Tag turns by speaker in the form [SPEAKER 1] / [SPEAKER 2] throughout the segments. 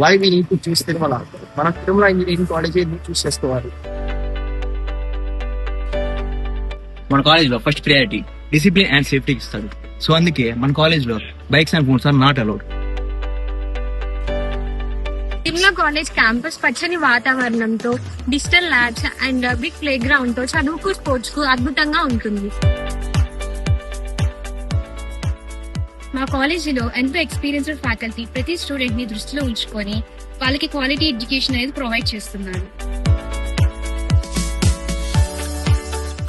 [SPEAKER 1] Why we need to choose Tirumala. మన Tirumala engineering college చూస్ చేసుకోవాలి.
[SPEAKER 2] మన కాలేజ్ లో ఫస్ట్ ప్రియారిటీ డిసిప్లిన్ అండ్ సేఫ్టీకి ఇస్తాడు. సో అందుకే మన కాలేజ్ లో bikes and phones are not allowed.
[SPEAKER 3] Tirumala college campus పచ్చని వాతావరణంతో, digital labs and big playground తో చదువుకు స్పోర్ట్స్ కు అద్భుతంగా ఉంటుంది. మా కాలేజీలో ఎంతో ఎక్స్పీరియన్స్డ్ ఫ్యాకల్టీ ప్రతి స్టూడెంట్ ని దృష్టిలో ఉంచుకొని వాళ్ళకి క్వాలిటీ ఎడ్యుకేషన్ అనేది ప్రొవైడ్ చేస్తున్నారు.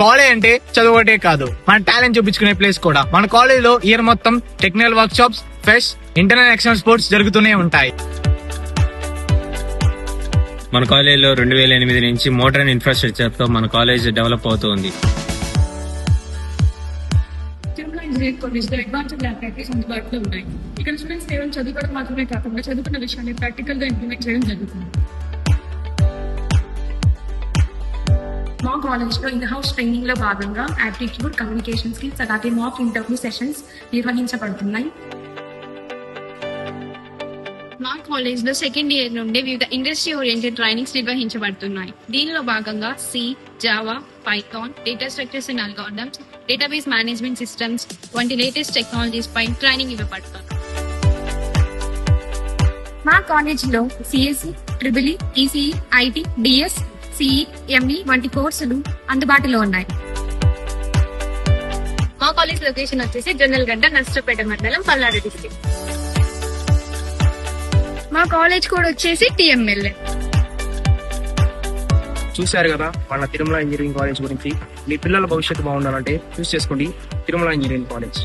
[SPEAKER 4] కాలేజ్ అంటే చదువుటే కాదు, మన టాలెంట్ చూపించుకునే ప్లేస్ కూడా. మన కాలేజ్ లో ఇయర్ మొత్తం technical work shops, pest, internal external sports జరుగుతూనే ఉంటాయి.
[SPEAKER 5] మన కాలేజీలో 2008 నుంచి మోడర్న్ ఇన్ఫ్రాస్ట్రక్చర్ తో మన కాలేజ్ డెవలప్ అవుతుంది.
[SPEAKER 6] తిరుమల ఇంజనీరింగ్ కాలేజ్ లో అడ్వాన్స్డ్ ల్యాబ్ ప్రాక్టీస్ అందుబాటులో ఉన్నాయి. ఇక్కడ స్టూడెంట్స్ కేవలం చదువుకోవడం మాత్రమే కాకుండా చదువుకున్న విషయాన్ని ప్రాక్టికల్ గా ఇంప్లిమెంట్ చేయడం జరుగుతుంది. మా కాలేజ్ లో ఇన్ హౌస్ ట్రైనింగ్ లో భాగంగా యాప్టిట్యూడ్, కమ్యూనికేషన్ స్కిల్స్ అలాగే మాక్ ఇంటర్వ్యూ సెషన్స్ నిర్వహించబడుతున్నాయి.
[SPEAKER 3] మా కాలేజ్ లో సెకండ్ ఇయర్ నుండి వివిధ ఇండస్ట్రీ ఓరియంటెడ్ ట్రైనింగ్స్ నిర్వహించబడుతున్నాయి. దీనిలో భాగంగా C, Java, Python, data structures and algorithms, database management systems వంటి లేటెస్ట్ టెక్నాలజీస్ పై ట్రైనింగ్ ఇవ్వబడుతుంది. మా కాలేజ్ లో CSC, triple E, ECE, IT, DS, CE, ME వంటి కోర్సులు అందుబాటులో ఉన్నాయి. మా కాలేజ్ లొకేషన్ వచ్చేసి జొన్నలగడ్డ, నర్సరావుపేట మండలం, పల్నాడు డిస్ట్రిక్ట్. మా కాలేజ్ కోడ్ వచ్చేసి టిఎంఎల్ఏ.
[SPEAKER 1] చూశారు కదా మన తిరుమల ఇంజనీరింగ్ కాలేజ్ గురించి. మీ పిల్లల భవిష్యత్తు బాగుండాలంటే చూస్ చేసుకోండి తిరుమల ఇంజనీరింగ్ కాలేజ్.